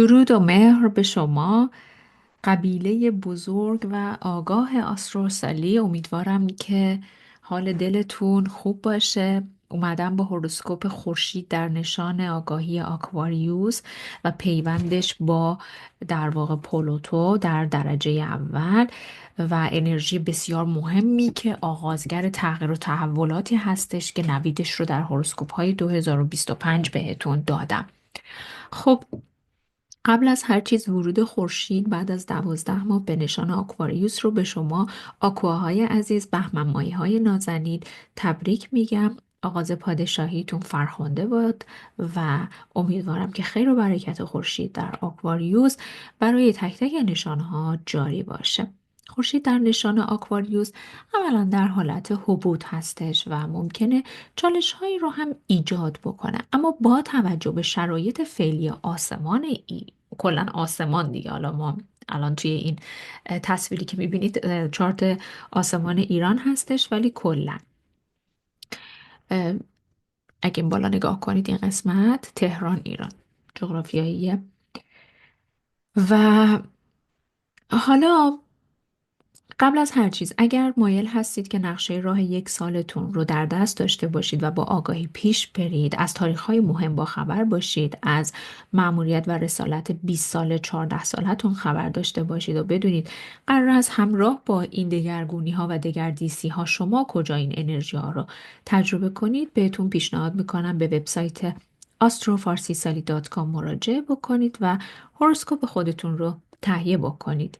درود و مهر به شما، قبیله بزرگ و آگاه آستروسالی. امیدوارم که حال دلتون خوب باشه. اومدم با هوروسکوپ خورشید در نشان آگاهی آکواریوس و پیوندش با در واقع پلوتو در درجه اول و انرژی بسیار مهمی که آغازگر تغییر و تحولاتی هستش که نویدش رو در هوروسکوپ های 2025 بهتون دادم. خب، قبل از هر چیز ورود خورشید بعد از 12 ماه به نشان آکواریوس رو به شما آکواهای عزیز، بهمن‌ماهی های نازنین، تبریک میگم. آغاز پادشاهیتون فرخنده باد و امیدوارم که خیر و برکت خورشید در آکواریوس برای تک تک نشانها جاری باشه. خورشید در نشان آکواریوس اولا در حالت هبوط هستش و ممکنه چالش هایی رو هم ایجاد بکنه، اما با توجه به شرایط فعلی آسمان کلا آسمان دیگه، حالا ما الان توی این تصویری که میبینید چارت آسمان ایران هستش، ولی کلا اگه این بالا نگاه کنید این قسمت تهران ایران جغرافیاییه. و حالا قبل از هر چیز اگر مایل هستید که نقشه راه 1 سالتون رو در دست داشته باشید و با آگاهی پیش برید، از تاریخ‌های مهم با خبر باشید، از مأموریت و رسالت 20 سال 14 سالتون خبر داشته باشید و بدونید قرار است همراه با این دگرگونی‌ها و دگردیسی‌ها شما کجا این انرژی‌ها رو تجربه کنید، بهتون پیشنهاد میکنم به وبسایت astrofarsisali.com مراجعه بکنید و هوروسکوپ خودتون رو تهیه بکنید.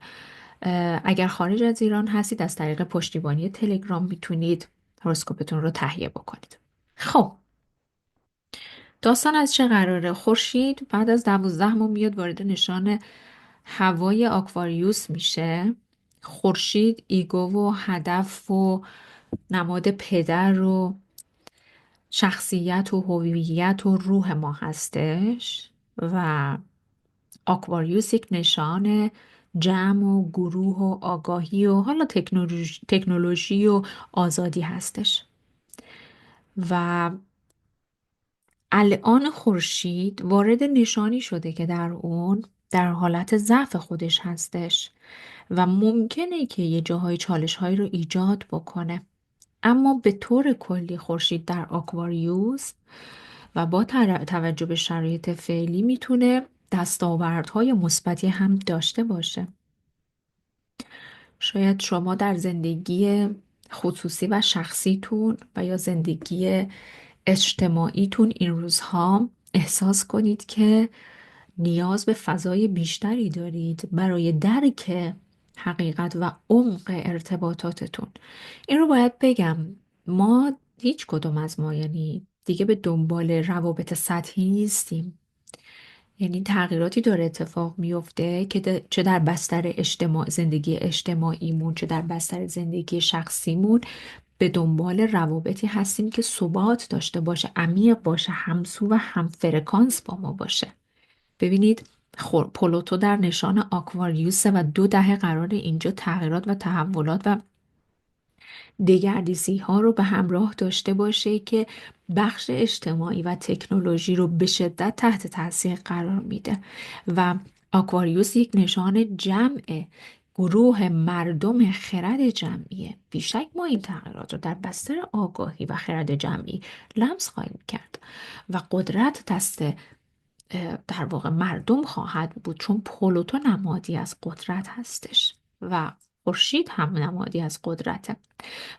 اگر خارج از ایران هستید از طریق پشتیبانی تلگرام میتونید هوروسکوپتون رو تهیه بکنید. خب، داستان از چه قراره؟ خورشید بعد از 12 ماه میاد وارد نشان هوای آکواریوس میشه. خورشید ایگو و هدف و نماد پدر و شخصیت و هویت و روح ما هستش و آکواریوس یک نشان جمع و گروه و آگاهی و حالا تکنولوژی و آزادی هستش. و الان خورشید وارد نشانی شده که در اون در حالت ضعف خودش هستش و ممکنه که یه جاهای چالش هایی رو ایجاد بکنه، اما به طور کلی خورشید در آکواریوس و با توجه به شرایط فعلی میتونه دستاوردهای مثبتی هم داشته باشه. شاید شما در زندگی خصوصی و شخصیتون و یا زندگی اجتماعیتون این روزها احساس کنید که نیاز به فضای بیشتری دارید برای درک حقیقت و عمق ارتباطاتتون. این رو باید بگم، ما هیچ کدوم از ما یعنی دیگه به دنبال روابط سطحی نیستیم. یعنی تغییراتی داره اتفاق میفته که چه در بستر زندگی اجتماعیمون چه در بستر زندگی شخصیمون به دنبال روابطی هستیم که ثبات داشته باشه، عمیق باشه، همسو و هم فرکانس با ما باشه. ببینید، پلوتو در نشان آکواریوس و 2 دهه قرار اینجا تغییرات و تحولات و دگردیسی ها رو به همراه داشته باشه که بخش اجتماعی و تکنولوژی رو به شدت تحت تاثیر قرار میده و آکواریوس یک نشان جمع گروه مردم خرد جمعیه. بیشک ما این تغییرات رو در بستر آگاهی و خرد جمعی لمس خواهیم کرد و قدرت دست در واقع مردم خواهد بود، چون پلوتو نمادی از قدرت هستش و خورشید هم نمادی از قدرته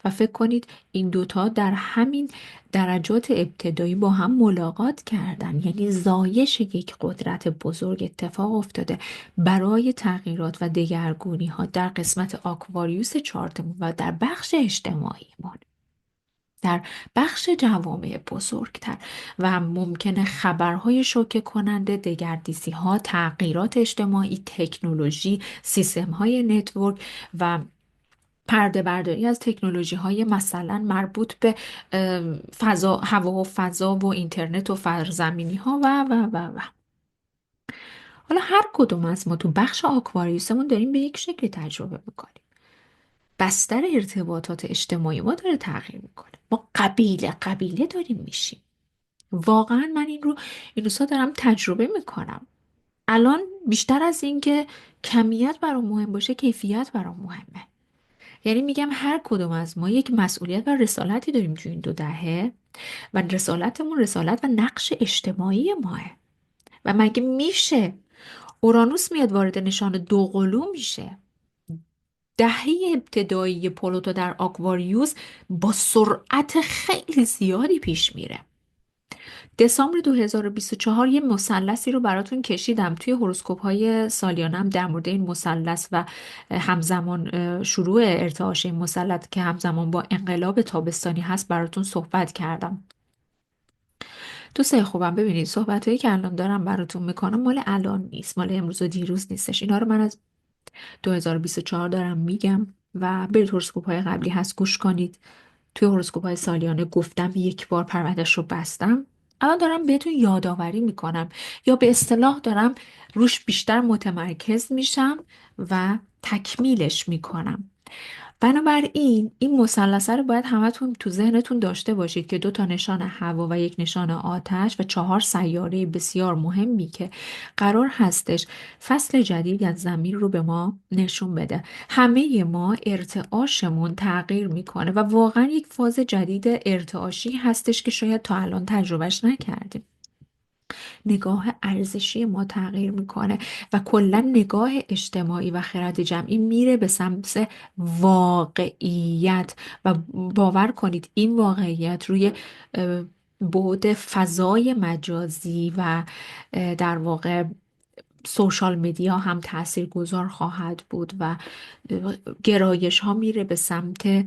و فکر کنید این دوتا در همین درجات ابتدایی با هم ملاقات کردن، یعنی زایش یک قدرت بزرگ اتفاق افتاده برای تغییرات و دگرگونی ها در قسمت آکواریوس چارتمون و در بخش اجتماعیمون، در بخش جوامع بزرگتر و ممکنه خبرهای شوکه کننده، دگردیسی ها، تغییرات اجتماعی، تکنولوژی، سیستم های نتورک و پرده برداری از تکنولوژی های مثلا مربوط به فضا، هوا و فضا و اینترنت و فرزمینی ها و حالا هر کدوم از ما تو بخش آکواریوسمون داریم به یک شکل تجربه میکنیم. بستر ارتباطات اجتماعی ما داره تغییر میکنه. ما قبیله قبیله داریم میشیم. واقعا من این روزها دارم تجربه میکنم. الان بیشتر از این که کمیت برام مهم باشه، کیفیت برام مهمه. یعنی میگم هر کدوم از ما یک مسئولیت و رسالتی داریم تو این 2 دهه، و رسالتمون رسالت و نقش اجتماعی ماه. و مگه میشه اورانوس میاد وارد نشان دوقلو میشه، دهه ابتدایی پلوتو در آکواریوس با سرعت خیلی زیادی پیش میره. دسامبر 2024 یه مثلثی رو براتون کشیدم توی هوروسکوپ های سالیانم در مورد این مثلث و همزمان شروع ارتعاش این مثلث که همزمان با انقلاب تابستانی هست براتون صحبت کردم. دوستای خوبم، ببینید صحبت هایی که الان دارم براتون میکنم مال الان نیست، مال امروز و دیروز نیستش. اینا رو من از 2024 دارم میگم و برید هوروسکوپ های قبلی هست گوش کنید. توی هوروسکوپ های سالیانه گفتم، یک بار پروندهش رو بستم. الان دارم بهتون یادآوری میکنم، یا به اصطلاح دارم روش بیشتر متمرکز میشم و تکمیلش میکنم. بنابراین این مثلثه رو باید همتون تو ذهنتون داشته باشید که 2 تا نشان هوا و 1 نشان آتش و 4 سیاره بسیار مهمی که قرار هستش فصل جدید از زمین رو به ما نشون بده. همه ما ارتعاشمون تغییر میکنه و واقعا یک فاز جدید ارتعاشی هستش که شاید تا الان تجربهش نکردیم. نگاه ارزشی ما تغییر میکنه و کلا نگاه اجتماعی و خرد جمعی میره به سمت واقعیت. و باور کنید این واقعیت روی بعد فضای مجازی و در واقع سوشال مدیا هم تأثیر گذار خواهد بود و گرایش ها میره به سمت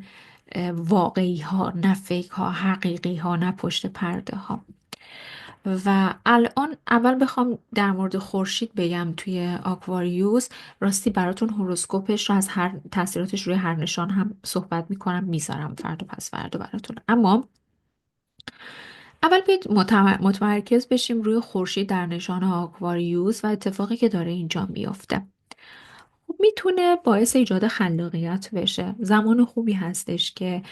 واقعی ها، نه فیک ها، حقیقی ها، نه پشت پرده ها. و الان اول بخوام در مورد خورشید بگم توی آکواریوس، راستی براتون هوروسکوپش رو از هر تاثیراتش روی هر نشان هم صحبت میکنم، میذارم فردا پس فردا براتون. اما اول بیاید متمرکز بشیم روی خورشید در نشان آکواریوس و اتفاقی که داره اینجا میافته. خب میتونه باعث ایجاد خلاقیت بشه. زمان خوبی هستش که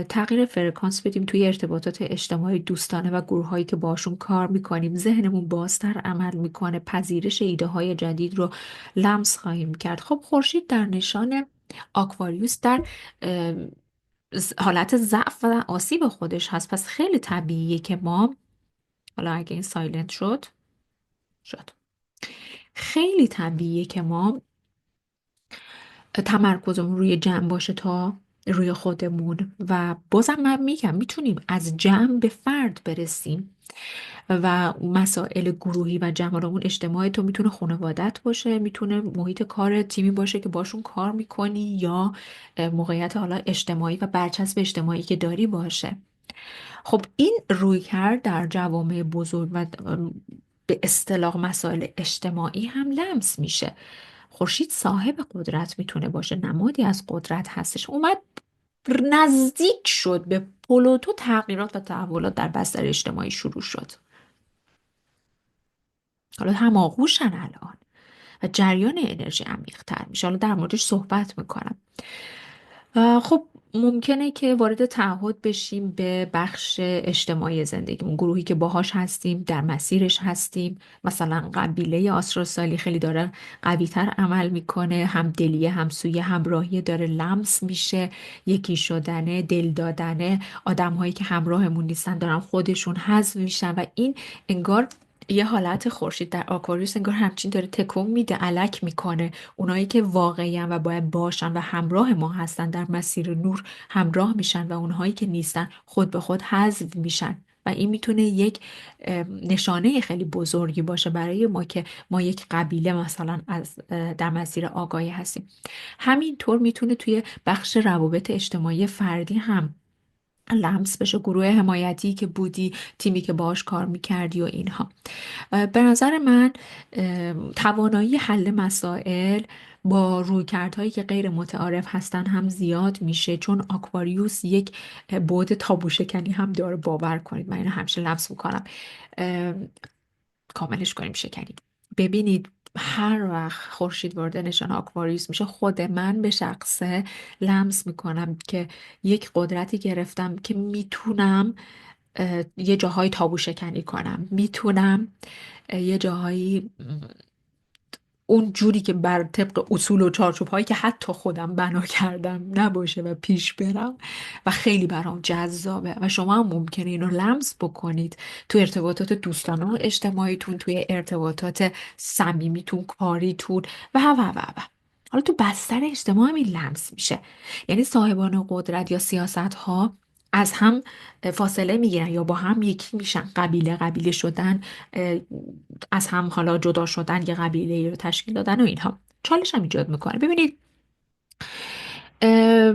تغییر فرکانس بدیم توی ارتباطات اجتماعی، دوستانه و گروه هایی که باشون کار میکنیم. ذهنمون بازتر عمل میکنه، پذیرش ایده های جدید رو لمس خواهیم کرد. خب خورشید در نشان آکواریوس در اه، حالت ضعف و آسیب خودش هست، پس خیلی طبیعیه که ما، حالا اگه این سایلنت شد خیلی طبیعیه که ما تمرکزمون روی جمع باشه تا روی خودمون. و بازم من میگم میتونیم از جمع به فرد برسیم و مسائل گروهی و جمعمون اجتماعی تو میتونه خانوادت باشه، میتونه محیط کار تیمی باشه که باشون کار میکنی، یا موقعیت حالا اجتماعی و برچسب اجتماعی که داری باشه. خب این رویکرد در جوامع بزرگ و به اصطلاح مسائل اجتماعی هم لمس میشه. خورشید صاحب قدرت میتونه باشه، نمادی از قدرت هستش. اومد نزدیک شد به پلوتو، تغییرات و تحولات در بستر اجتماعی شروع شد. حالا هماغوشن الان و جریان انرژی عمیق تر میشه. حالا در موردش صحبت میکنم. خب ممکنه که وارد تعهد بشیم به بخش اجتماعی زندگیمون، گروهی که باهاش هستیم، در مسیرش هستیم. مثلا قبیله آستروسالی خیلی داره قویتر عمل میکنه، همدلی، همسویه، همراهی داره لمس میشه، یکی شدنه، دل دادنه. آدمهایی که همراهمون نیستن دارن خودشون حذف میشن و این انگار یه حالت خورشید در آکواریوس انگار همچین داره تکون میده، الک میکنه. اونایی که واقعی و باید باشن و همراه ما هستن در مسیر نور همراه میشن و اونهایی که نیستن خود به خود حذف میشن. و این میتونه یک نشانه خیلی بزرگی باشه برای ما که ما یک قبیله مثلا از در مسیر آگاهی هستیم. همینطور میتونه توی بخش روابط اجتماعی فردی هم لمس بشه، گروه حمایتی که بودی، تیمی که باهاش کار میکردی و اینها. به نظر من توانایی حل مسائل با رویکردهایی که غیر متعارف هستن هم زیاد میشه، چون آکواریوس یک بعد تابو شکنی هم داره. باور کنید من اینو همیشه لمس میکنم. کاملش کنیم شکنی. ببینید هر وقت خورشید وارد نشان آکواریوس میشه، خود من به شخصه لمس میکنم که یک قدرتی گرفتم که میتونم یه جاهایی تابو شکنی کنم، میتونم یه جاهایی اون جوری که بر طبق اصول و چارچوب هایی که حتی خودم بنا کردم نباشه و پیش برم و خیلی برام جذابه و شما هم ممکنه اینو لمس بکنید تو ارتباطات دوستانه و اجتماعیتون، توی ارتباطات صمیمیتون، کاریتون و حالا تو بستر اجتماع هم این لمس میشه. یعنی صاحبان قدرت یا سیاست ها از هم فاصله میگیرن یا با هم یکی میشن، قبیله قبیله شدن، از هم حالا جدا شدن، یه قبیله رو تشکیل دادن و اینها چالش هم ایجاد میکنه. ببینید اه،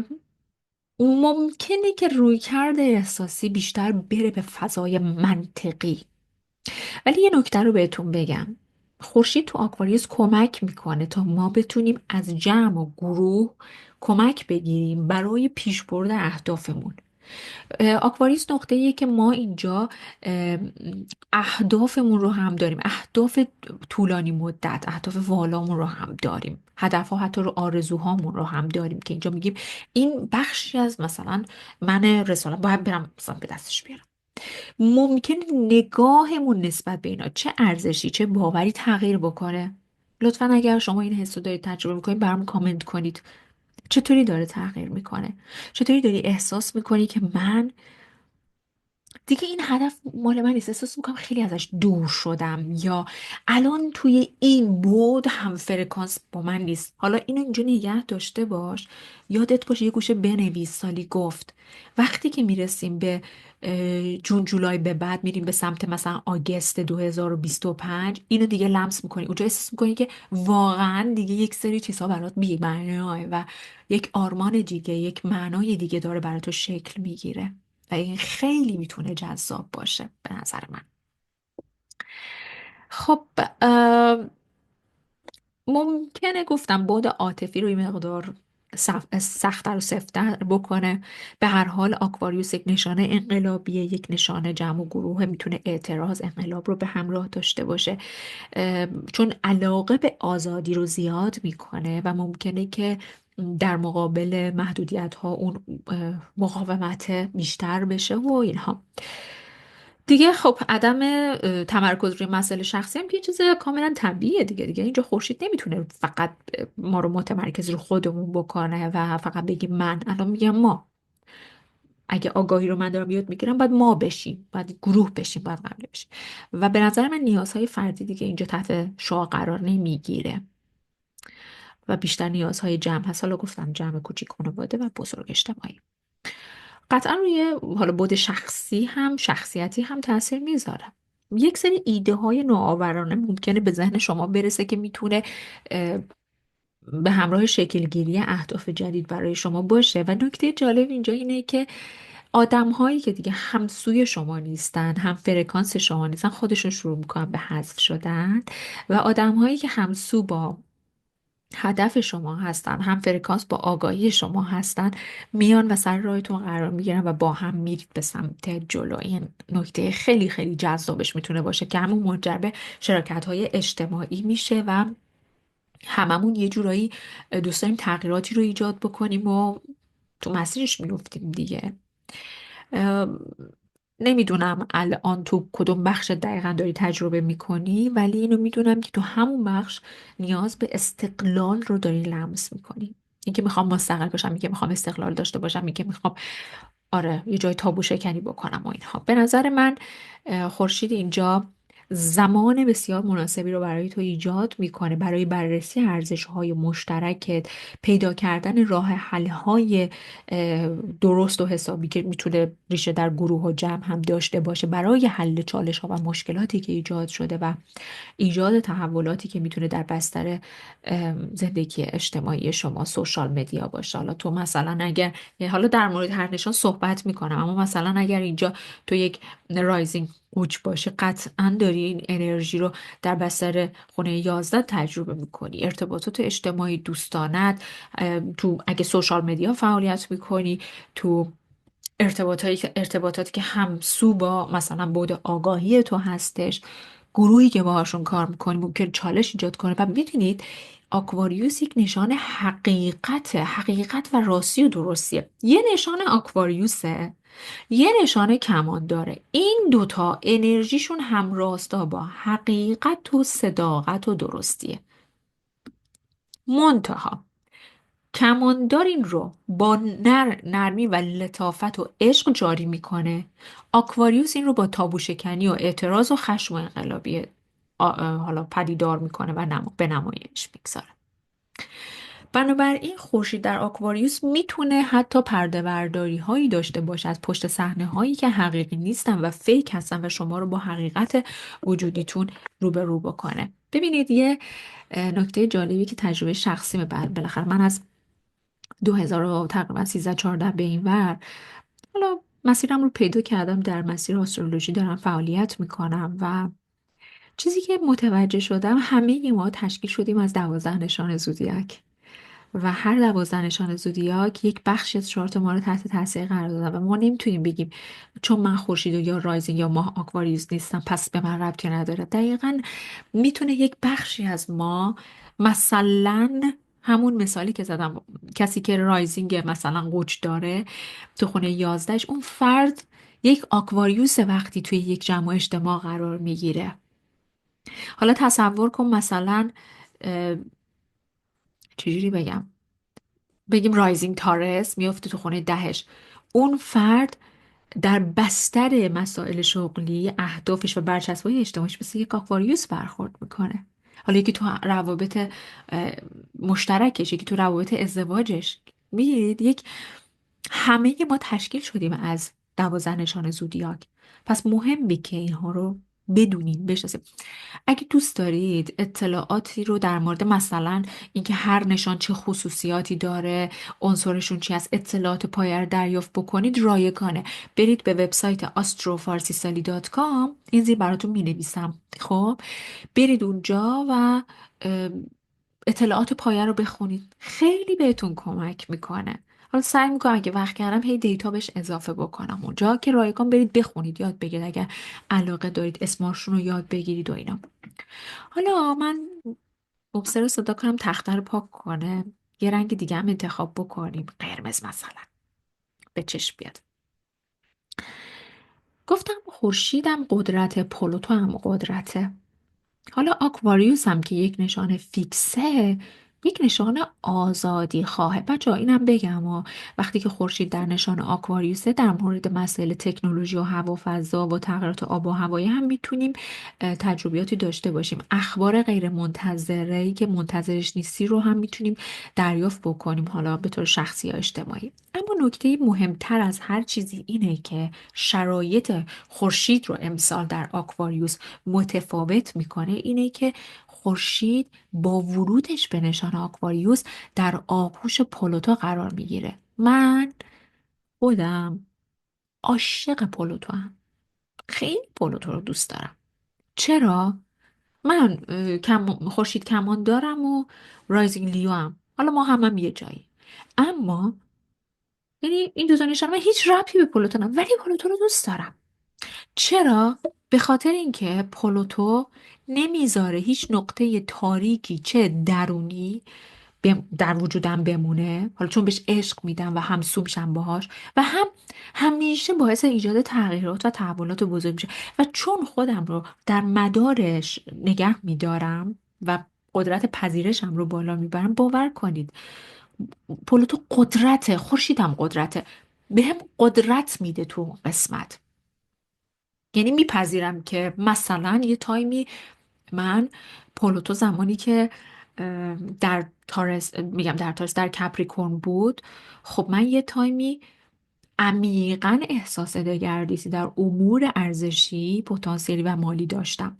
ممکنه که رویکرد احساسی بیشتر بره به فضای منطقی، ولی یه نکته رو بهتون بگم. خورشید تو آکواریوس کمک میکنه تا ما بتونیم از جمع و گروه کمک بگیریم برای پیش برد اهدافمون. آکواریوس نقطه‌ایه که ما اینجا اه، اهدافمون رو هم داریم، اهداف طولانی مدت، اهداف والامون رو هم داریم، هدفها حتی رو آرزوهامون رو هم داریم که اینجا میگیم این بخشی از مثلا من رسالت باید برم مثلا به دستش بیارم. ممکن نگاهمون نسبت به اینا چه ارزشی چه باوری تغییر بکنه. لطفا اگر شما این حس رو دارید تجربه میکنید برام کامنت کنید. چطوری داره تغییر میکنه؟ چطوری داری احساس میکنی که من دیگه این هدف مال من نیست، احساس میکنم خیلی ازش دور شدم، یا الان توی این بود هم فرکانس با من نیست. حالا اینو اینجا نگه داشته باش، یادت باشه یه گوشه بنویس. سالی گفت وقتی که میرسیم به جون جولای به بعد میریم به سمت مثلا آگست 2025، اینو دیگه لمس میکنی، اونجا احساس میکنی که واقعا دیگه یک سری چیزها برات بی معناه و یک آرمان دیگه، یک معنای دیگه داره برات تو شکل میگیره و این خیلی میتونه جذاب باشه به نظر من. خب ممکنه گفتم بعد عاطفی رو این مقدار سخت‌تر و سفت‌تر بکنه. به هر حال آکواریوس یک نشانه انقلابیه، یک نشانه جمع و گروه، میتونه اعتراض انقلاب رو به همراه داشته باشه، چون علاقه به آزادی رو زیاد میکنه و ممکنه که در مقابل محدودیت ها اون مقاومت بیشتر بشه و اینها دیگه. خب عدم تمرکز روی مسئله شخصی هم که یه چیز کاملا طبیعیه دیگه اینجا خورشید نمیتونه فقط ما رو متمرکز رو خودمون بکنه و فقط بگیم من. الان میگم ما، اگه آگاهی رو من دارم یاد میگیرم باید ما بشیم، باید گروه بشیم، باید قبل بشیم و به نظر من نیازهای فردی دیگه اینجا تحت شعار قرار نمیگیره و بیشتر نیازهای جمع هست. حالا گفتم جمع کوچیک خانواده و بزرگ اجتماعی. قطعا روی حالا بود شخصی هم شخصیتی هم تاثیر میذاره. یک سری ایده های نوآورانه ممکنه به ذهن شما برسه که میتونه به همراه شکلگیری اهداف جدید برای شما باشه و نکته جالب اینجا اینه که آدم هایی که دیگه همسوی شما نیستن، هم فرکانس شما نیستن، خودشون شروع میکنن به حذف شدن و آدم هایی که همسو با هدف شما هستن، هم فرکانس با آگاهی شما هستن، میان و سر راهتون قرار میگیرن و با هم میرید به سمت جلو. این نکته خیلی خیلی جذابش میتونه باشه که همون منجر به شراکت های اجتماعی میشه و هممون یه جورایی دوست داریم تغییراتی رو ایجاد بکنیم و تو مسیرش میفتیم دیگه. ام، نمیدونم الان تو کدوم بخش دقیقا داری تجربه میکنی، ولی اینو میدونم که تو همون بخش نیاز به استقلال رو داری لمس میکنی. اینکه میخوام مستقل باشم، اینکه میخوام استقلال داشته باشم، اینکه میخوام آره یه جای تابو شکنی بکنم و اینها. به نظر من خورشید اینجا زمان بسیار مناسبی رو برای تو ایجاد میکنه برای بررسی ارزش‌های مشترکت، پیدا کردن راه حل‌های درست و حسابی که میتونه ریشه در گروه و جمع هم داشته باشه برای حل چالش‌ها و مشکلاتی که ایجاد شده و ایجاد تحولاتی که میتونه در بستر زندگی اجتماعی شما سوشال مدیا باشه. حالا تو مثلا اگر حالا در مورد هر نشان صحبت میکنم، اما مثلا اگر اینجا تو یک رایزینگ کوچ باشی قطعا داری این انرژی رو در بستر خونه 11 تجربه میکنی. ارتباطات اجتماعی، دوستانت، تو اگه سوشال مدیا فعالیت میکنی، تو ارتباطاتی که همسو با مثلا بود آگاهی تو هستش، گروهی که باهاشون کار میکنی ممکن چالش ایجاد کنه. و میدونید آکواریوس یک نشان حقیقت و راستی و درستیه. یه نشان آکواریوسه، یه نشانه کمان داره. این دوتا انرژیشون هم راستا با حقیقت و صداقت و درستیه. منتها کماندار این رو با نرمی و لطافت و عشق جاری میکنه. آکواریوس این رو با تابو شکنی و اعتراض و خشم و انقلابی حالا پدیدار میکنه و به نمایش میگذاره. بنابراین خورشید در آکواریوس میتونه حتی پرده برداری هایی داشته باشه از پشت صحنه هایی که حقیقی نیستن و فیک هستن و شما رو با حقیقت وجودیتون روبرو بکنه. ببینید یه نکته جالبی که تجربه شخصی بالاخره من از 2000 و تقریبا 13 14 به این ور حالا مسیرم رو پیدا کردم، در مسیر آسترولوژی دارم فعالیت میکنم و چیزی که متوجه شدم همه ما تشکیل شدیم از 12 نشان زودیاک و هر 12 نشان زودیاک یک بخشی از چارت ما رو تحت تاثیر قرار دادن و ما نمیتونیم بگیم چون من خورشید و یا رایزینگ یا ماه آکواریوس نیستم پس به من ربطی نداره. دقیقا میتونه یک بخشی از ما، مثلا همون مثالی که زدم، کسی که رایزینگ مثلا قوچ داره تو خونه 11 اون فرد یک آکواریوس وقتی توی یک جمع اجتماع قرار میگیره. حالا تصور کن مثلا چجوری بگیم رایزینگ تارس میفته تو خونه 10، اون فرد در بستر مسائل شغلی اهدافش و برچسب‌های اجتماعیش مثل یک آکواریوس برخورد میکنه. حالا یکی تو روابط مشترکش، یکی تو روابط ازدواجش. میگید همه ما تشکیل شدیم از 12 نشان زودیاک. پس مهمه که اینها رو بدونیم، بشناسیم. اگه دوست دارید اطلاعاتی رو در مورد مثلا اینکه هر نشان چه خصوصیاتی داره، عنصرشون چی است، اطلاعات پایه رو دریافت بکنید، رایگانه برید به وبسایت astrofarsisali.com. این زیر براتون می نویسم. خب برید اونجا و اطلاعات پایه رو بخونید، خیلی بهتون کمک میکنه. حالا سعی میکنم اگه وقت کردم هی دیتا بهش اضافه بکنم. اونجا که رایگان برید بخونید، یاد بگیرید اگر علاقه دارید اسمارشون رو یاد بگیرید و اینا. حالا من مبصر رو صدا کنم تخته رو پاک کنه، یه رنگ دیگه هم انتخاب بکنیم، قرمز مثلا به چشم بیاد. گفتم خورشیدم قدرت، پلوتو هم قدرته. حالا آکواریوس هم که یک نشان فیکسه، یک نشان آزادی خواهه. بچه ها اینم بگم وقتی که خورشید در نشان آکواریوسه، در مورد مسائل تکنولوژی و هوافضا و تغییرات آب و هوایی هم میتونیم تجربیاتی داشته باشیم. اخبار غیر منتظره‌ای که منتظرش نیستی رو هم میتونیم دریافت بکنیم، حالا به طور شخصی یا اجتماعی. اما نکته مهمتر از هر چیزی اینه که شرایط خورشید رو امسال در آکواریوس متفاوت میکنه. اینه که خورشید با ورودش به نشان آکواریوس در آغوش پلوتو قرار میگیره. من خودم عاشق پلوتو هم. خیلی پلوتو رو دوست دارم. چرا؟ من خورشید کمان دارم و رایزینگ لیو هم. حالا ما هم یه جایی، اما یعنی این دو تا نشان من هیچ ربطی به پلوتو ندارم، ولی پلوتو رو دوست دارم. چرا؟ به خاطر اینکه پلوتو نمیذاره هیچ نقطه تاریکی چه درونی در وجودم بمونه، حالا چون بهش عشق میدم و همسو میشم باهاش، و همیشه باعث ایجاد تغییرات و تحولات بزرگ میشه. و چون خودم رو در مدارش نگه میدارم و قدرت پذیرشم رو بالا میبرم، باور کنید پلوتو قدرته، خورشیدم قدرته، به هم قدرت میده تو اون قسمت. یعنی میپذیرم که مثلا یه تایمی من پلوتو زمانی که در تارس، میگم در تارس، در کپریکورن بود، خب من یه تایمی عمیقا احساس دگردیسی در امور ارزشی، پتانسیلی و مالی داشتم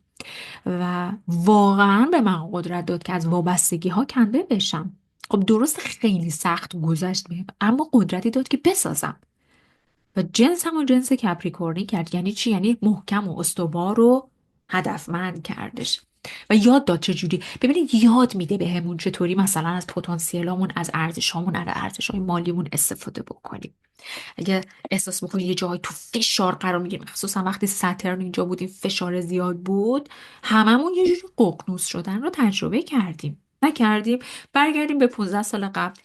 و واقعا به من قدرت داد که از وابستگی ها کنده بشم. خب درست خیلی سخت گذشت بهم، اما قدرتی داد که بسازم. و جنس همون جنس کپریکورنی کرد. یعنی چی؟ یعنی محکم و استوار رو هدفمند کردش و یاد داد چجوری. ببینید یاد میده بهمون چطوری مثلا از پتانسیلامون، از ارزشامون، از ارزشای مالیمون استفاده بکنیم. اگه احساس میکنید یه جایی تو فشار قرار میگیریم، خصوصا وقتی ساترن اینجا بود، این فشار زیاد بود، هممون یه جوری ققنوس شدن رو تجربه کردیم. نکردیم؟ برگردیم به 15 سال قبل.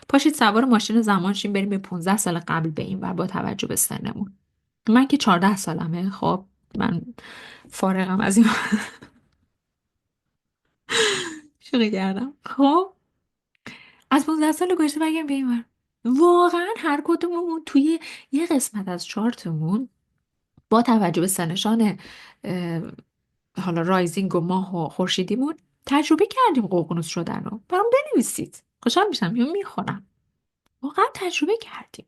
پاشید سوار ماشین زمان شیم بریم به 15 سال قبل به این ور با توجه به سنمون. من که 14 سالمه، خب من فارغم از این شوخی کردم. خب از 15 سال گذشته برگردیم به این ور. واقعا هر کدوممون توی یه قسمت از چارتمون با توجه به سنشان حالا رایزینگ و ماه و خورشیدیمون تجربه کردیم ققنوس شدن رو. برام بنویسید، خوشحال میشم یا میخونم. واقعا تجربه کردیم،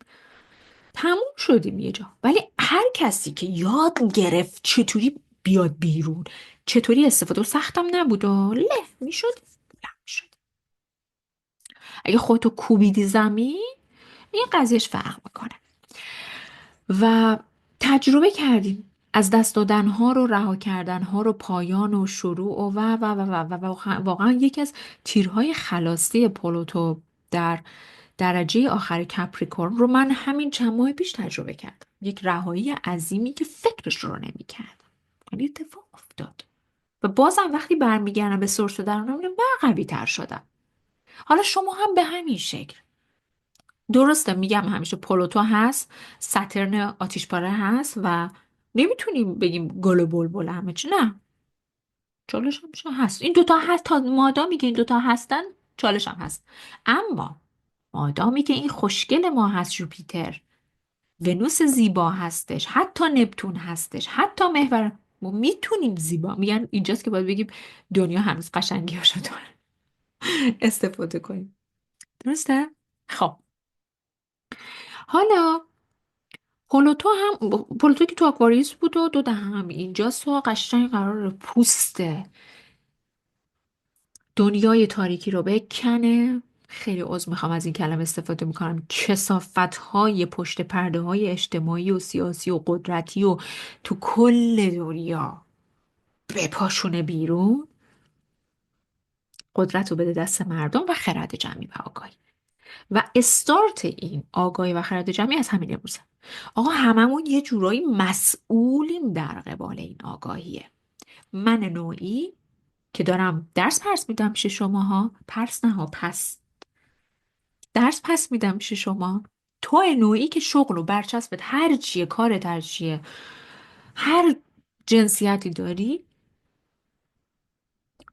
تموم شدیم یه جا. ولی هر کسی که یاد گرفت چطوری بیاد بیرون، چطوری استفاده، و سختم نبود و له میشد، له میشد. اگه خودتو کوبیدی زمین، این قضیهش فرق میکنه. و تجربه کردیم از دست دادنها رو، رها کردنها رو، پایان و شروع و واقعا یکی از تیرهای خلاصی پلوتو در درجه آخر کپریکورن رو من همین چند ماه پیش تجربه کردم. یک رهایی عظیمی که فکرش رو نمی‌کردم، ولی اتفاق افتاد. و بازم وقتی برمیگردم به سورس درونم میبینم من قوی تر شدم. حالا شما هم به همین شکل. درسته میگم همیشه پلوتو هست، ساترن آتیشپاره هست و نمیتونیم بگیم گل و بلبل همه چی، نه، چالش هم هست. این دوتا هست، تا مادامی که این دوتا هستن چالش هم هست. اما مادامی که این خوشگل ما هست، جوپیتر، ونوس زیبا هستش، حتی نپتون هستش، حتی محور، ما میتونیم زیبا، میگن اینجاست که باید بگیم دنیا هنوز قشنگی هاشو داره استفاده کنیم. درسته؟ خب حالا پلوتو که تو آکواریوس بود و دو دهم اینجاست و قشنگ قرار پوست دنیای تاریکی رو بکنه. خیلی عذر میخوام از این کلمه استفاده میکنم. کثافت های پشت پرده های اجتماعی و سیاسی و قدرتی و تو کل دنیا بپاشونه بیرون، قدرت رو بده دست مردم و خرد جمعی و آگاهی. و استارت این آگاهی و خرد جمعی از همین امروزه. آقا هممون یه جورایی مسئولیم در قبال این آگاهیه. من نوعی که دارم درس پرس میدم پیش شماها، پرس نه ها، درس پس میدم پیش شما. تو نوعی که شغل و برچسبت هر چیه، کارت هر چیه، هر جنسیتی داری،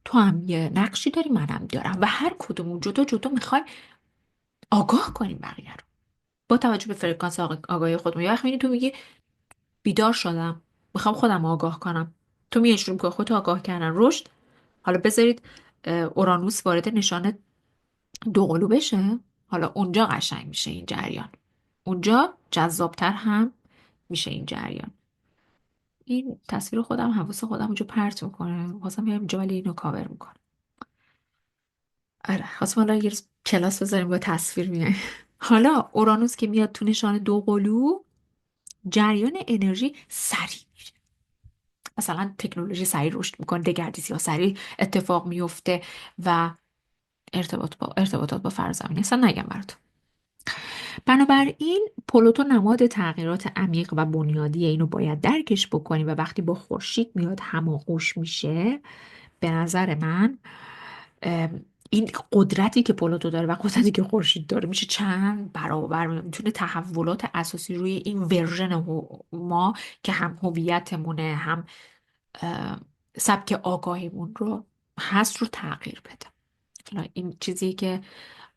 تو هم یه نقشی داری، منم دارم و هر کدومون جدا جدا میخوایم آگاه کنیم بقیه رو با توجه به فرکانس آگاهی خودمون. یه وقت میبینی تو میگی بیدار شدم، میخوام خودم آگاه کنم. تو میای شروع می‌کنی خودت آگاه کردن، رشد. حالا بذارید اورانوس وارد نشان دوقلو بشه، حالا اونجا قشنگ میشه این جریان، اونجا جذابتر هم میشه این جریان. این تصویر خودم، حواس خودم اونجا پرت میکنه، خواستم بیام اینجا ولی اینو کاور میکنه. آره خواستم حالا یه روز کلاس بذاریم با تصویر میای. حالا اورانوس که میاد تو نشان دوقلو، جریان انرژی سریع میشه. مثلا تکنولوژی سریع رشد میکنه، دگردیسی ها سریع اتفاق میفته و ارتباطات با فرزمین اصلا نگم براتون. بنابراین پلوتو نماد تغییرات عمیق و بنیادی اینو باید درکش بکنیم و وقتی با خورشید میاد هماغوش میشه، به نظر من این قدرتی که پلوتو داره و قدرتی که خورشید داره میشه چند برابر. میتونه تحولات اساسی روی این ورژن ما که هم هویتمونه، هم سبک آگاهیمون رو هست، رو تغییر بده. این چیزی که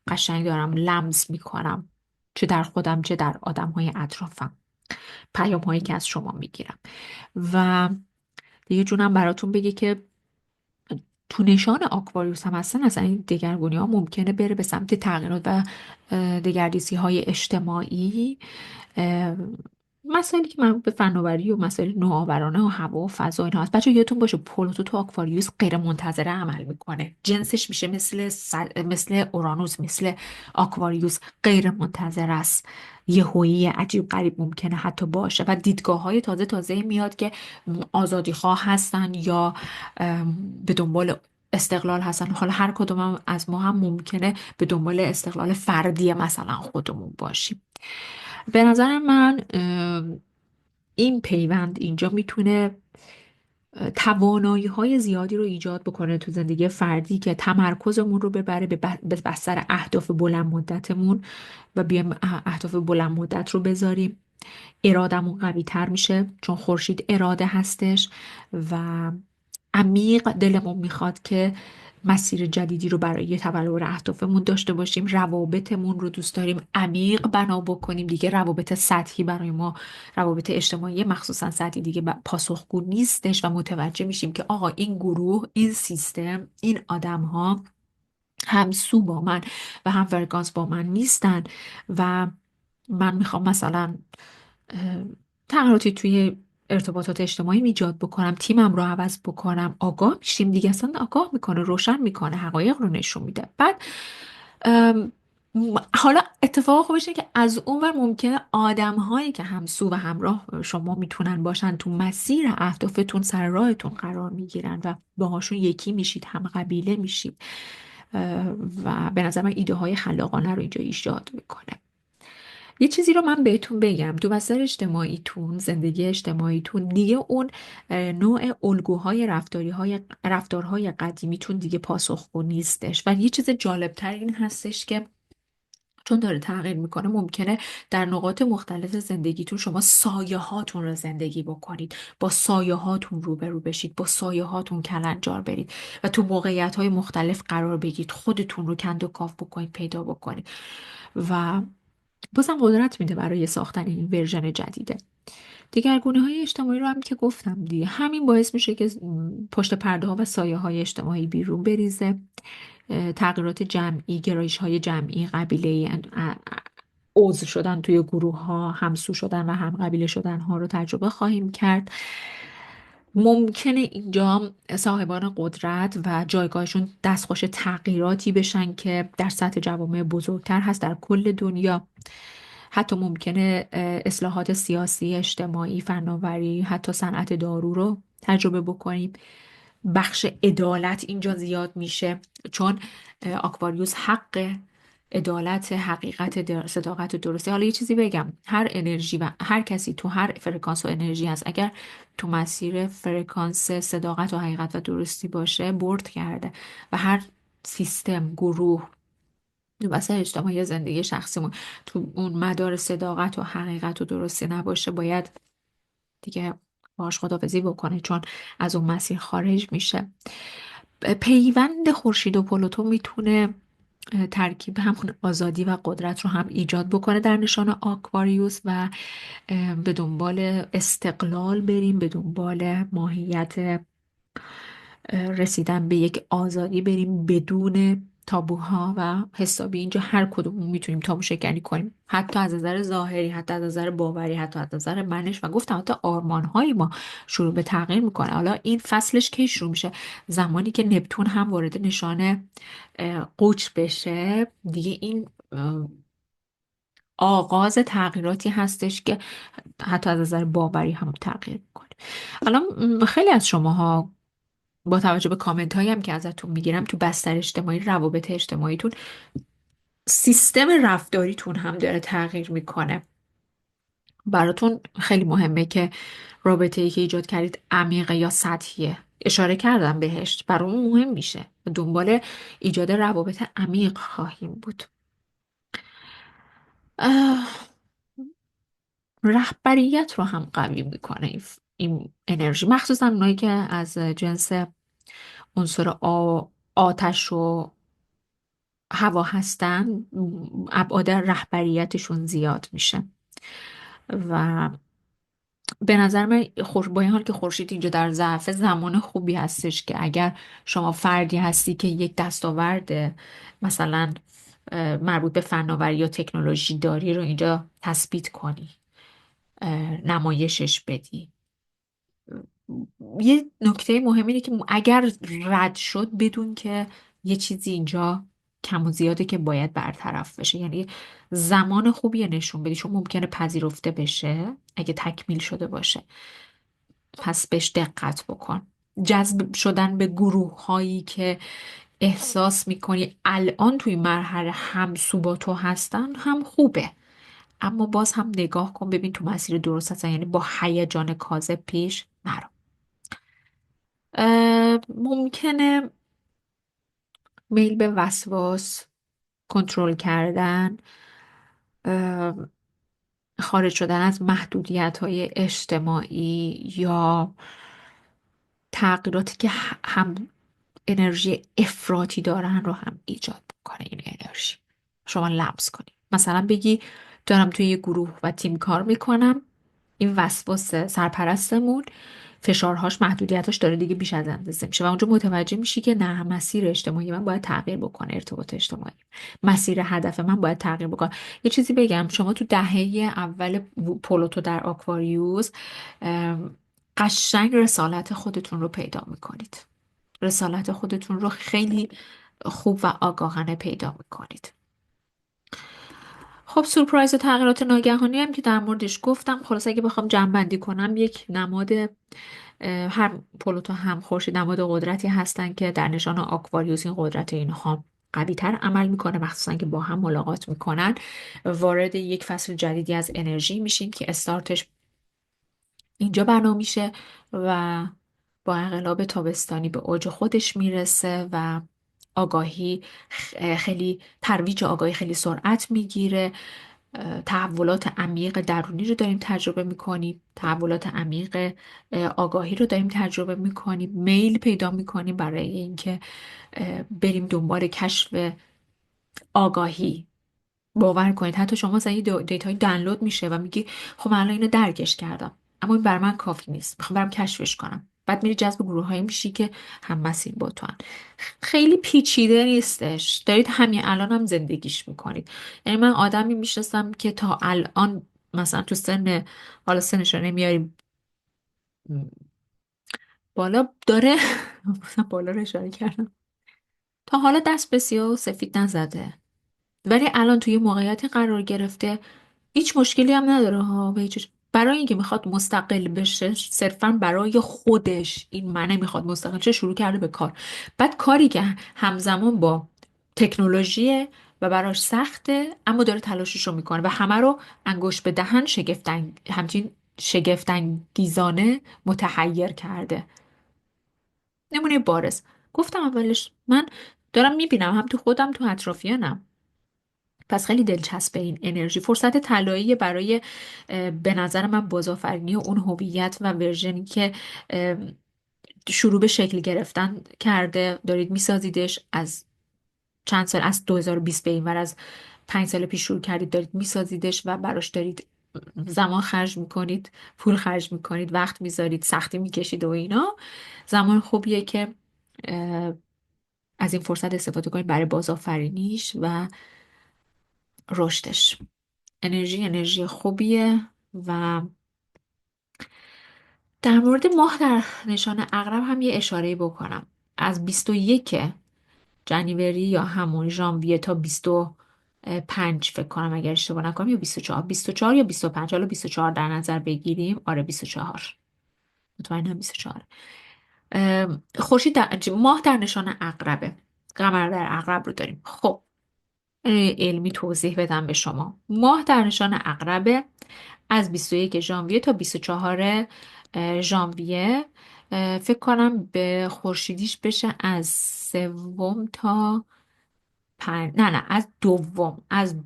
قشنگ دارم لمس میکنم، چه در خودم چه در آدم های اطرافم، پیام هایی که از شما میگیرم. و دیگه جونم براتون بگه که تو نشان آکواریوس هم هستن، اصلا این دگرگونی ها ممکنه بره به سمت تغییرات و دگردیسی های اجتماعی، مسائلی که مربوط به فناوری و مسائل نوآورانه و هوا و فضا اینا هست. بچه یادتون باشه پلوتو تو آکواریوس غیر منتظره عمل میکنه، جنسش میشه مثل اورانوس، مثل آکواریوس غیر منتظره است. یهویی عجیب غریب ممکنه حتی باشه و دیدگاه های تازه تازه میاد که آزادی خواه هستن یا به دنبال استقلال هستن. حالا هر کدوم از ما هم ممکنه به دنبال استقلال فردی مثلا خودمون باشیم. به نظر من این پیوند اینجا میتونه توانایی های زیادی رو ایجاد بکنه تو زندگی فردی که تمرکزمون رو ببره به بستر اهداف بلند مدتمون و بیایم اهداف بلند مدت رو بذاریم. ارادمون قوی تر میشه چون خورشید اراده هستش و عمیق دلمون میخواد که مسیر جدیدی رو برای تبلور اهدافمون داشته باشیم، روابطمون رو دوست داریم عمیق بنا بکنیم، دیگه روابط سطحی برای ما، روابط اجتماعی مخصوصا سطحی دیگه پاسخگو نیستش و متوجه میشیم که آقا این گروه، این سیستم، این آدم ها همسو با من و هم فرکانس با من نیستن و من میخوام مثلا اه، تغییراتی توی ارتباطات اجتماعی ایجاد بکنم، تیمم رو عوض بکنم. آگاه میشیم دیگه، اصلا آگاه میکنه، روشن میکنه، حقایق رو نشون میده. بعد ام، حالا اتفاق خوبش اینه که از اون ور ممکنه آدم هایی که همسو و همراه شما میتونن باشن تو مسیر اهدافتون سر راهتون قرار میگیرن و باهاشون یکی میشید، هم قبیله میشید و به نظر من ایده های خلاقانه رو اینجا ایجاد میکنه. یه چیزی رو من بهتون بگم، تو بستر اجتماعیتون، زندگی اجتماعیتون دیگه اون نوع الگوهای رفتارهای قدیمیتون دیگه پاسخگو نیستش و یه چیز جالبتر این هستش که چون داره تغییر میکنه ممکنه در نقاط مختلف زندگیتون شما سایه هاتون رو زندگی بکنید، با سایه هاتون روبرو بشید، با سایه هاتون کلنجار برید و تو موقعیت های مختلف قرار بگیرید، خودتون رو کند و کاف بکنید، پیدا بکنید و بازم قدرت میده برای ساختن این ورژن جدیده. دیگرگونه های اجتماعی رو هم که گفتم دیگه، همین باعث میشه که پشت پرده ها و سایه های اجتماعی بیرون بریزه. تغییرات جمعی، گرایش های جمعی، قبیله عضو شدن توی گروه ها، همسو شدن و هم قبیله شدن ها رو تجربه خواهیم کرد. ممکنه اینجا صاحبان قدرت و جایگاهشون دستخوش تغییراتی بشن که در سطح جوامع بزرگتر هست در کل دنیا. حتی ممکنه اصلاحات سیاسی، اجتماعی، فناوری، حتی صنعت دارو رو تجربه بکنیم. بخش عدالت اینجا زیاد میشه چون آکواریوس حق عدالت، حقیقت، صداقت و درستی. حالا یه چیزی بگم، هر انرژی و هر کسی تو هر فرکانس و انرژی هست، اگر تو مسیر فرکانس صداقت و حقیقت و درستی باشه برد کرده و هر سیستم، گروه، واسه اجتماعی زندگی شخصیمون تو اون مدار صداقت و حقیقت و درستی نباشه باید دیگه باهاش خداحافظی بکنه چون از اون مسیر خارج میشه. پیوند خورشید و پلوتو میتونه ترکیب همون آزادی و قدرت رو هم ایجاد بکنه در نشان آکواریوس و به دنبال استقلال بریم، به دنبال ماهیت رسیدن به یک آزادی بریم بدون تابوها و حسابی. اینجا هر کدوم میتونیم تابو شکنی کنیم، حتی از نظر ظاهری، حتی از نظر باوری، حتی از نظر منش و گفتم حتی آرمانهای ما شروع به تغییر میکنه. حالا این فصلش کی شروع میشه؟ زمانی که نپتون هم وارد نشان قوچ بشه دیگه. این آغاز تغییراتی هستش که حتی از نظر باوری هم تغییر میکنه. الان خیلی از شماها با توجه به کامنت هایی هم که ازتون میگیرم تو بستر اجتماعی، روابط اجتماعیتون، سیستم رفتاریتون هم داره تغییر میکنه. براتون خیلی مهمه که رابطه ای که ایجاد کردید عمیقه یا سطحیه. اشاره کردم بهش، برامون مهم میشه. دنبال ایجاد روابط عمیق خواهیم بود. اه، رهبریت رو هم قوی میکنه این انرژی، مخصوصا اونایی که از جنس عنصر آتش و هوا هستن. ابعاد رهبریتشون زیاد میشه و به نظر من با این حال که خورشید اینجا در ضعف، زمان خوبی هستش که اگر شما فردی هستی که یک دستاورد مثلا مربوط به فناوری یا تکنولوژی داری رو اینجا تثبیت کنی، نمایشش بدی. یه نکته مهم اینه که اگر رد شد بدون که یه چیزی اینجا کم و زیاده که باید برطرف بشه. یعنی زمان خوبی نشون بدی چون ممکنه پذیرفته بشه اگه تکمیل شده باشه. پس بهش دقت بکن. جذب شدن به گروه هایی که احساس میکنی الان توی مرحله همسو با تو هستن هم خوبه، اما باز هم نگاه کن ببین تو مسیر درست هستن، یعنی با هیجان کاذب پیش نرو. ممکنه میل به وسواس، کنترل کردن، اه، خارج شدن از محدودیت های اجتماعی یا تغییراتی که هم انرژی افراطی دارن رو هم ایجاد کنه. این انرژی شما لمس کنی، مثلا بگی دارم توی یه گروه و تیم کار میکنم، این وسواس سرپرستمون فشارهاش محدودیتاش داره دیگه بیش از اندازه میشه و اونجا متوجه میشی که نه، مسیر اجتماعی من باید تغییر بکنه، ارتباط اجتماعی، مسیر هدف من باید تغییر بکنه. یه چیزی بگم، شما تو دهه اول پلوتو در آکواریوس قشنگ رسالت خودتون رو پیدا میکنید، رسالت خودتون رو خیلی خوب و آگاهانه پیدا میکنید. خب سورپرایز و تغییرات ناگهانی هم که در موردش گفتم. خلاص اگه بخوام جمع کنم، یک نماد هر پلوتو هم خورشید نماد قدرتی هستن که در نشان آکواریوس این قدرت اینها قوی تر عمل میکنه، مخصوصا که با هم ملاقات میکنن. وارد یک فصل جدیدی از انرژی میشیم که استارتش اینجا بنا میشه و با انقلاب تابستانی به اوج خودش میرسه و آگاهی خیلی ترویج آگاهی خیلی سرعت میگیره. تحولات عمیق درونی رو داریم تجربه میکنیم، تحولات عمیق آگاهی رو داریم تجربه میکنیم، میل پیدا میکنیم برای اینکه بریم دنبال کشف آگاهی. باور کنید حتی شما مثلا یه دیتایی دانلود میشه و میگی خب من الان اینو درکش کردم، اما این بر من کافی نیست، میخوام برم کشفش کنم. بعد میری جذب گروه هایی میشی که هم مسیر با تو هن. خیلی پیچیده نیستش، دارید همین الان هم زندگیش میکنید. یعنی من آدمی میشناسم که تا الان مثلا تو سن، حالا سنش رو نمیاریم بالا داره بالا رو اشاره کردم، تا حالا دست به سیاه و سفید نزده، ولی الان توی موقعیتی قرار گرفته هیچ مشکلی هم نداره ها و برای اینکه میخواد مستقل بشه، صرفا برای خودش، این من نمیخواد مستقل شه، شروع کرده به کار. بعد کاری که همزمان با تکنولوژی و براش سخته، اما داره تلاشش رو میکنه و همه رو انگوش به دهن همچین شگفت‌انگیزانه متحیر کرده. نمونه بارز گفتم اولش، من دارم میبینم هم تو خودم تو اطرافیانم. پس خیلی دلچسبه این انرژی، فرصت طلایی برای به نظر من بازآفرینی و اون هویت و ورژنی که اه، شروع به شکل گرفتن کرده، دارید میسازیدش از چند سال، از 2020 به این ور، از 5 سال پیش شروع کردید دارید میسازیدش و براش دارید زمان خرج میکنید، پول خرج میکنید، وقت میذارید، سختی میکشید و اینا. زمان خوبیه که اه، از این فرصت استفاده کنید برای بازآفرینیش و رشدش. انرژی خوبیه. و در مورد ماه در نشان عقرب هم یه اشاره بکنم. از 21 جنیوری یا همون ژانویه تا 25 فکر کنم اگر اشتباه نکنم، یا 24 یا 25، حالا 24 در نظر بگیریم، آره 24، مطمئنم 24. خورشید ماه در نشان عقربه، قمر در عقرب رو داریم. خب علمی توضیح بدم به شما. ماه در نشان عقربه از 21 ژانویه تا 24 ژانویه. فکر کنم به خورشیدیش بشه از سوم تا نه از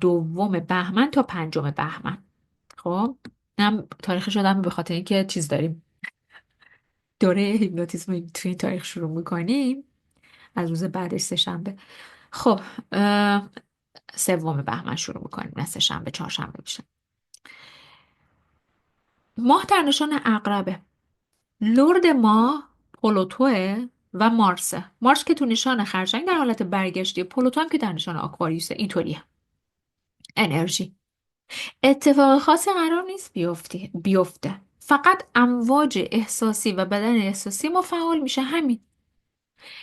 دوم بهمن تا 5 بهمن. خب هم تاریخ شدم به خاطر اینکه چیز داریم، دوره هیپنوتیزم توی این تاریخ شروع میکنیم، از روز بعدش سه‌شنبه. خب سوم بهمن شروع میکنیم، نه سه‌شنبه، چهارشنبه میشه. ماه در نشان عقربه، لرد ماه پلوتوه و مارسه. مارس که تو نشان خرچنگ در حالت برگشتی، پلوتو هم که در نشان آکواریوسه. اینطوریه انرژی. اتفاق خاصی قرار نیست بیفته، فقط امواج احساسی و بدن احساسی ما فعال میشه، همین.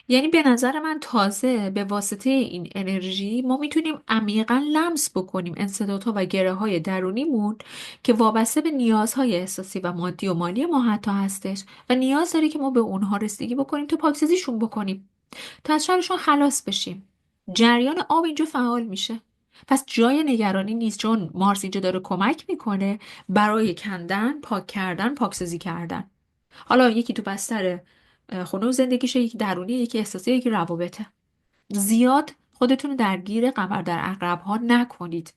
یعنی به نظر من تازه به واسطه این انرژی ما میتونیم عمیقا لمس بکنیم انسدادها و گره های درونیمون که وابسته به نیازهای احساسی و مادی و مالی ما حتی هستش و نیاز داره که ما به اونها رسیدگی بکنیم تا پاکسازیشون بکنیم، تا از شرشون خلاص بشیم. جریان آب اینجا فعال میشه. پس جای نگرانی نیست، چون مارس اینجا داره کمک میکنه برای کندن، پاک کردن، پاکسازی کردن. حالا یکی تو بستر خونه و زندگیشه، یکی درونی، یکی احساسی، یکی روابطه. زیاد خودتون رو درگیر قمر در عقرب ها نکنید.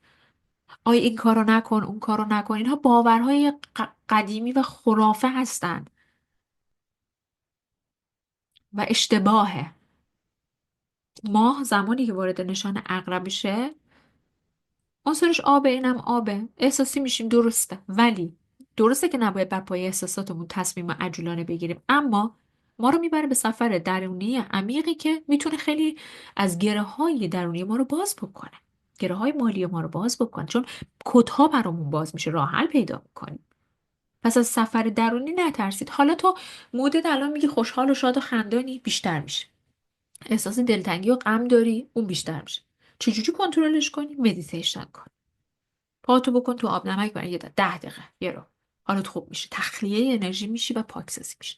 آی این کارو نکن، اون کارو نکن، اینها باورهای قدیمی و خرافه هستند و اشتباهه. ماه زمانی که وارد نشان عقرب بشه، عنصرش آبه، اینم آبه، احساسی میشیم، درسته. ولی درسته که نباید بر پایه احساساتمون تصمیم عجولانه بگیریم، اما ما رو میبره به سفر درونی عمیقی که میتونه خیلی از گره های درونی ما رو باز بکنه، گره های مالی ما رو باز بکنه، چون کدها برامون باز میشه، راه حل پیدا میکنیم. پس از سفر درونی نترسید. حالا تو مودت الان میگی خوشحال و شاد و خندانی، بیشتر میشه. احساس دلتنگی و غم داری، اون بیشتر میشه. چجوری کنترلش کنی؟ مدیتیشن کن. پاتو بکن تو آب نمک برای 10 دقیقه، یه رو. حالت خوب میشه، تخلیه انرژی میشی و پاکسازی میشه.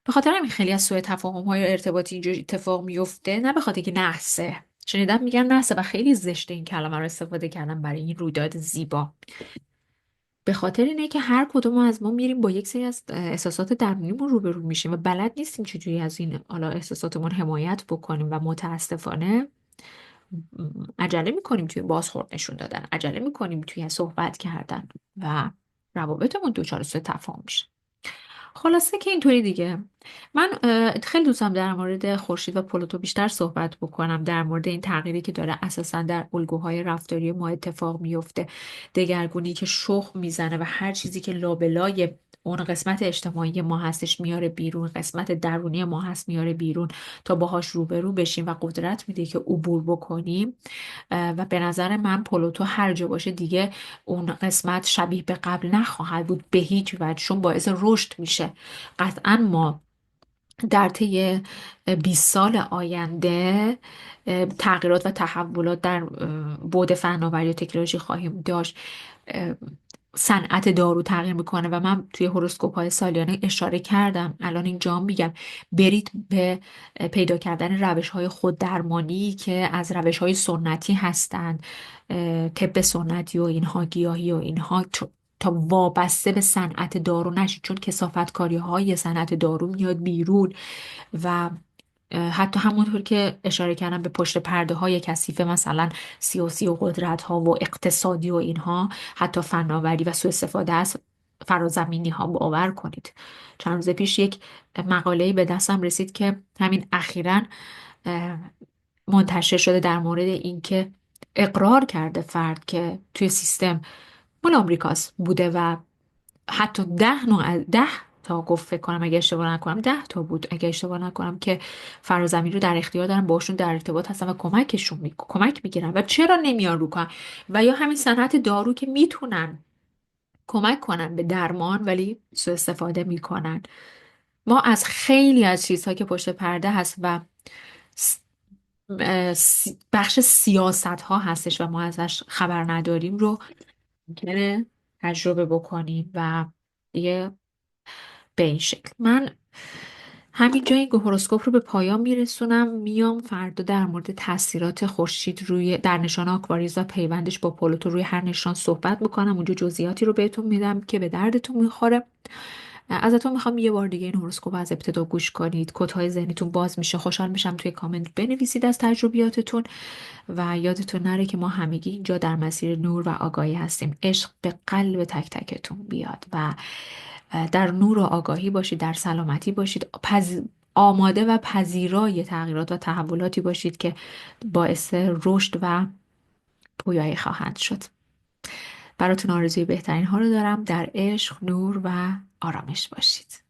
به خاطر همین خیلی از سوء تفاهم های ارتباطی اینجور اتفاق میفته، نه به خاطر که نحسه. شنیدم میگن نحسه و خیلی زشته این کلمه رو استفاده کردم برای این رویداد زیبا. به خاطر اینه که هر کدوم از ما میریم با یک سری از احساسات درونیمون روبرو میشیم و بلد نیستیم چجوری از این حالا احساساتمون حمایت بکنیم و متاسفانه عجله میکنیم توی بازخورد نشون دادن، عجله میکنیم توی صحبت کردن و روابطمون دچار سوء تفاهم میشه. خلاصه که اینطوری دیگه. من خیلی دوستم در مورد خورشید و پلوتو بیشتر صحبت بکنم، در مورد این تغییری که داره اساسا در الگوهای رفتاری ما اتفاق میفته، دگرگونی که شخم میزنه و هر چیزی که لابلای اون قسمت اجتماعی ما هستش میاره بیرون، قسمت درونی ما هست میاره بیرون تا باهاش روبرو بشیم و قدرت میده که عبور بکنیم. و به نظر من پلوتو هر جا باشه دیگه اون قسمت شبیه به قبل نخواهد بود به هیچ وجه، چون باعث رشد میشه. قطعا ما در طی 20 سال آینده تغییرات و تحولات در بعد فناوری و تکنولوژی خواهیم داشت. صنعت دارو تغییر میکنه و من توی هوروسکوپ های سالیانه اشاره کردم، الان اینجا میگم برید به پیدا کردن روش های خود درمانی که از روش های سنتی هستند، طب سنتی و اینها، گیاهی و اینها، تا وابسته به صنعت دارو نشید، چون کثافتکاری های صنعت دارو میاد بیرون و حتی همونطور که اشاره کردم به پشت پرده های کثیف مثلا سیاسی و قدرت ها و اقتصادی و اینها، حتی فناوری و سوء استفاده از فرازمینی ها. باور کنید چند روز پیش یک مقاله‌ای به دستم رسید که همین اخیراً منتشر شده در مورد اینکه اقرار کرده فرد که توی سیستم مال آمریکاست بوده و حتی 10 تا گفت، فکر کنم اگه اشتباه نکنم 10 تا بود اگه اشتباه نکنم، که فرازمین رو در اختیار دارن، باشون در ارتباط هستن و کمک میگیرن و چرا نمیان رو کار. و یا همین صنعت دارو که میتونن کمک کنن به درمان ولی سوء استفاده میکنن. ما از خیلی از چیزها که پشت پرده هست و س- بخش سیاست ها هستش و ما ازش خبر نداریم رو ممکنه تجربه بکنیم و دیگه به این شکل. من همینجا این هوروسکوپ رو به پایان میرسونم. میام فردا در مورد تاثیرات خورشید روی در نشان آکواریوس و پیوندش با پلوتو روی هر نشان صحبت میکنم. اونجا جزئیاتی رو بهتون میدم که به دردتون میخوره. ازتون میخوام یه بار دیگه این هوروسکوپ از ابتدا گوش کنید، کدهای ذهنیتون باز میشه. خوشحال میشم توی کامنت بنویسید از تجربیاتتون و یادتون نره که ما همگی اینجا در مسیر نور و آگاهی هستیم. عشق به قلب تک تکتون بیاد و در نور و آگاهی باشید، در سلامتی باشید، آماده و پذیرای تغییرات و تحولاتی باشید که باعث رشد و پویایی خواهند شد. براتون آرزوی بهترین ها رو دارم. در عشق، نور و آرامش باشید.